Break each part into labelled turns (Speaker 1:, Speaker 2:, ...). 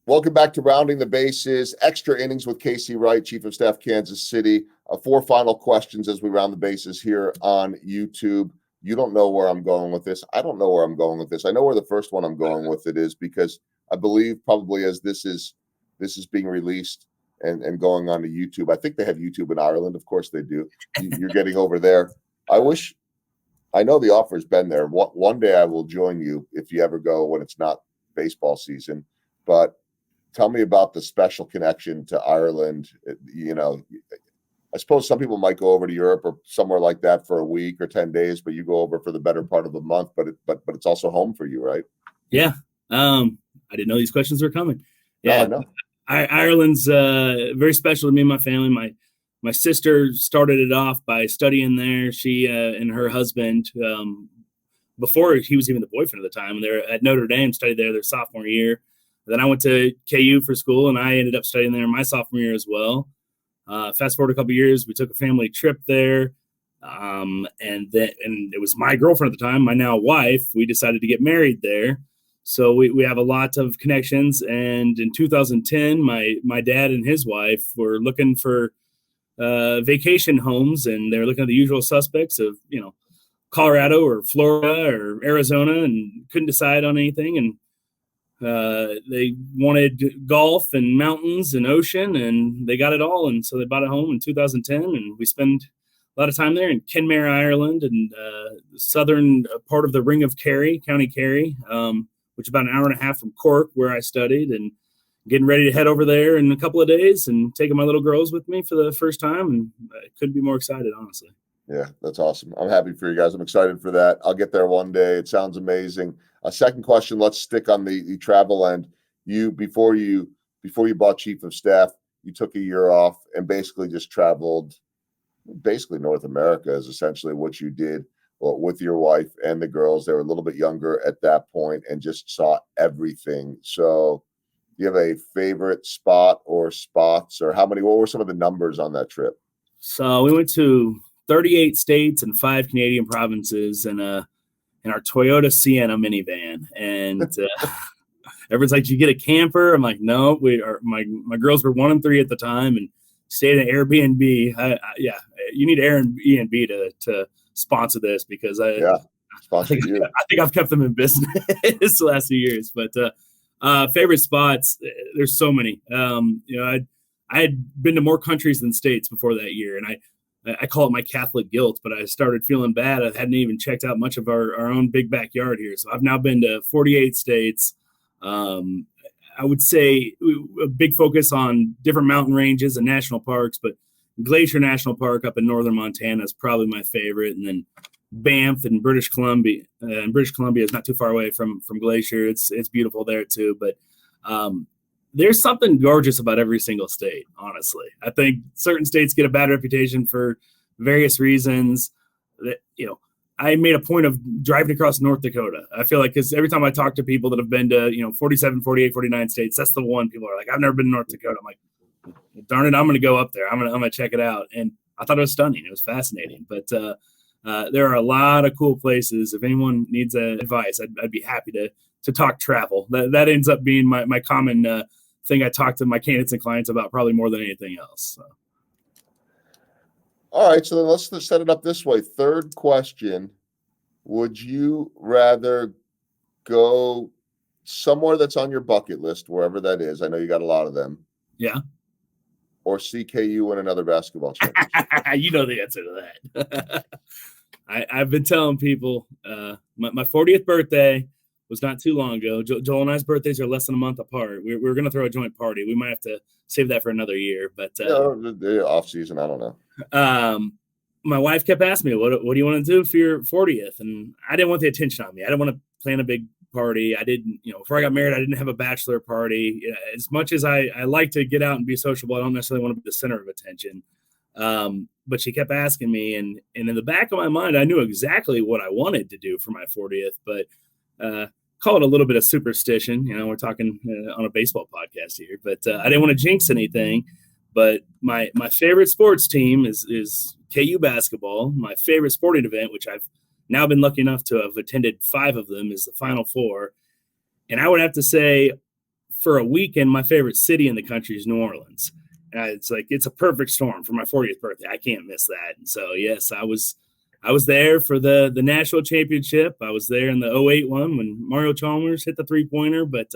Speaker 1: Welcome back to Rounding the Bases, extra innings with Wright, Chief of Staff, Kansas City. 4 final questions as we round the bases here on YouTube. You don't know where I'm going with this. I don't know where I'm going with this. I know where the first one I'm going with it is because I believe probably as this is being released and going on to YouTube. I think they have YouTube in Ireland. Of course they do. You're getting over there. I know the offer's been there. One day I will join you if you ever go when it's not baseball season. But tell me about the special connection to Ireland. I suppose some people might go over to Europe or somewhere like that for a week or 10 days, but you go over for the better part of a month. But it's also home for you, right?
Speaker 2: Yeah. I didn't know these questions were coming. Yeah.
Speaker 1: No.
Speaker 2: Ireland's very special to me and my family. My sister started it off by studying there. She and her husband, before he was even the boyfriend at the time, they're at Notre Dame, studied there their sophomore year. Then I went to KU for school, and I ended up studying there my sophomore year as well. Fast forward a couple of years, we took a family trip there, and it was my girlfriend at the time, my now wife. We decided to get married there, so we have a lot of connections. And in 2010, my dad and his wife were looking for vacation homes, and they're looking at the usual suspects of Colorado or Florida or Arizona, and couldn't decide on anything. And they wanted golf and mountains and ocean, and they got it all. And so they bought a home in 2010, and we spend a lot of time there in Kenmare, Ireland, and the southern part of the Ring of Kerry, County Kerry, which is about an hour and a half from Cork, where I studied, and getting ready to head over there in a couple of days and taking my little girls with me for the first time. And I couldn't be more excited, honestly.
Speaker 1: Yeah, that's awesome. I'm happy for you guys. I'm excited for that. I'll get there one day. It sounds amazing. A second question, let's stick on the travel end. Before you bought Chief of Staff, you took a year off and basically just traveled. Basically, North America is essentially what you did with your wife and the girls. They were a little bit younger at that point and just saw everything. So do you have a favorite spot or spots, or what were some of the numbers on that trip?
Speaker 2: So we went to 38 states and 5 Canadian provinces in our Toyota Sienna minivan. And everyone's like, "Did you get a camper?" I'm like, "No, my girls were 1 and 3 at the time and stayed at Airbnb." You need Airbnb to sponsor this because I think I've kept them in business the last few years. But favorite spots, there's so many. I had been to more countries than states before that year, and I call it my Catholic guilt, but I started feeling bad. I hadn't even checked out much of our own big backyard here. So I've now been to 48 states. I would say a big focus on different mountain ranges and national parks, but Glacier National Park up in northern Montana is probably my favorite. And then Banff in British Columbia. And British Columbia is not too far away from Glacier. It's beautiful there too. But there's something gorgeous about every single state, honestly. I think certain states get a bad reputation for various reasons. That I made a point of driving across North Dakota. I feel like because every time I talk to people that have been to 47, 48, 49 states, that's the one people are like, "I've never been to North Dakota." I'm like, darn it, I'm going to go up there. I'm going to check it out. And I thought it was stunning. It was fascinating. But there are a lot of cool places. If anyone needs advice, I'd be happy to talk travel. That ends up being my common thing I talk to my candidates and clients about probably more than anything else. So.
Speaker 1: All right, so then let's set it up this way. Third question, would you rather go somewhere that's on your bucket list, wherever that is? I know you got a lot of them.
Speaker 2: Yeah.
Speaker 1: Or CKU win another basketball championship?
Speaker 2: You know the answer to that. I've been telling people my 40th birthday was not too long ago. Joel and I's birthdays are less than a month apart. We're going to throw a joint party. We might have to save that for another year. But
Speaker 1: the off season, I don't know.
Speaker 2: My wife kept asking me, what do you want to do for your 40th? And I didn't want the attention on me. I didn't want to plan a big party. I didn't, before I got married, I didn't have a bachelor party. As much as I like to get out and be sociable, I don't necessarily want to be the center of attention. But she kept asking me, and in the back of my mind, I knew exactly what I wanted to do for my 40th, but call it a little bit of superstition. We're talking on a baseball podcast here, but I didn't want to jinx anything. But my favorite sports team is KU basketball. My favorite sporting event, which I've now been lucky enough to have attended 5 of them, is the Final Four. And I would have to say for a weekend, my favorite city in the country is New Orleans. It's like it's a perfect storm for my 40th birthday. I can't miss that. And so yes, I was there for the national championship. I was there in the 08 one when Mario Chalmers hit the 3-pointer. But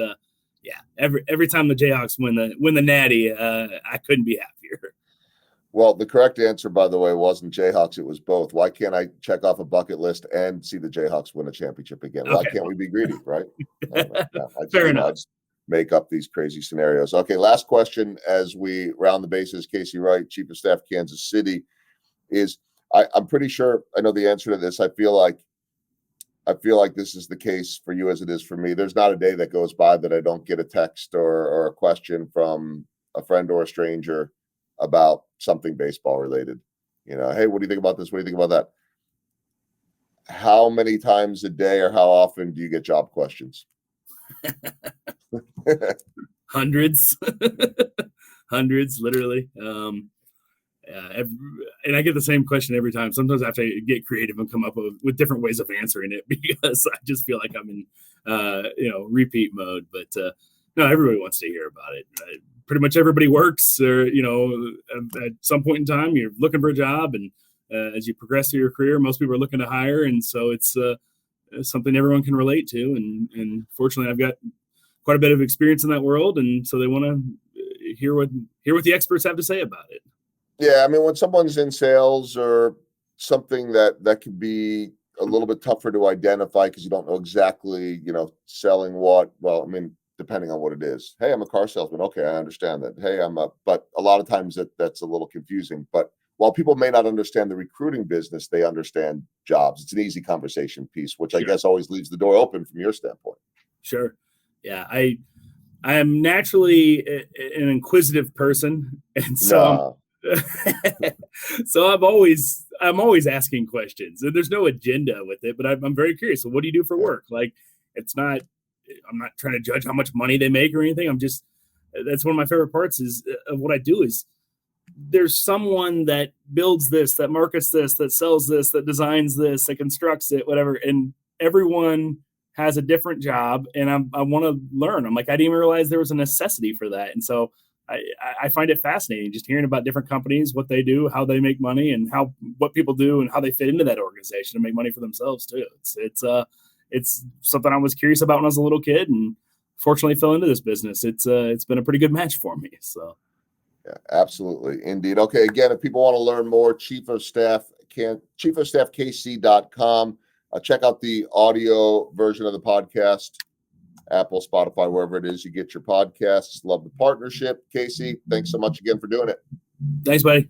Speaker 2: yeah, every time the Jayhawks win the Natty, I couldn't be happier.
Speaker 1: Well, the correct answer, by the way, wasn't Jayhawks. It was both. Why can't I check off a bucket list and see the Jayhawks win a championship again? Why can't we be greedy, right?
Speaker 2: Fair enough.
Speaker 1: I just make up these crazy scenarios. Okay, last question as we round the bases. Casey Wright, Chief of Staff, Kansas City, is I'm pretty sure I know the answer to this. I feel like this is the case for you as it is for me. There's not a day that goes by that I don't get a text or a question from a friend or a stranger about something baseball related. Hey, what do you think about this? What do you think about that? How many times a day or how often do you get job questions?
Speaker 2: Hundreds, literally. And I get the same question every time. Sometimes I have to get creative and come up with different ways of answering it because I just feel like I'm in, repeat mode. But no, everybody wants to hear about it. Pretty much everybody works, or at some point in time, you're looking for a job, and as you progress through your career, most people are looking to hire, and so it's something everyone can relate to. And fortunately, I've got quite a bit of experience in that world, and so they want to hear what the experts have to say about it.
Speaker 1: Yeah, I mean, when someone's in sales or something that could be a little bit tougher to identify because you don't know exactly, selling what. Well, I mean, depending on what it is. Hey, I'm a car salesman. Okay, I understand that. Hey, but a lot of times that's a little confusing. But while people may not understand the recruiting business, they understand jobs. It's an easy conversation piece, which I guess always leaves the door open from your standpoint.
Speaker 2: Sure. Yeah, I am naturally an inquisitive person, and so so I'm always asking questions, and there's no agenda with it. But I'm very curious. So, what do you do for work? Like, I'm not trying to judge how much money they make or anything. That's one of my favorite parts of what I do is there's someone that builds this, that markets this, that sells this, that designs this, that constructs it, whatever. And everyone has a different job, and I want to learn. I'm like, I didn't even realize there was a necessity for that. And so I find it fascinating just hearing about different companies, what they do, how they make money, and what people do and how they fit into that organization and make money for themselves too. It's something I was curious about when I was a little kid, and fortunately fell into this business. It's been a pretty good match for me. So,
Speaker 1: yeah, absolutely, indeed. Okay, again, if people want to learn more, chiefofstaffkc.com. Check out the audio version of the podcast, Apple, Spotify, wherever it is you get your podcasts. Love the partnership, Casey. Thanks so much again for doing it.
Speaker 2: Thanks, buddy.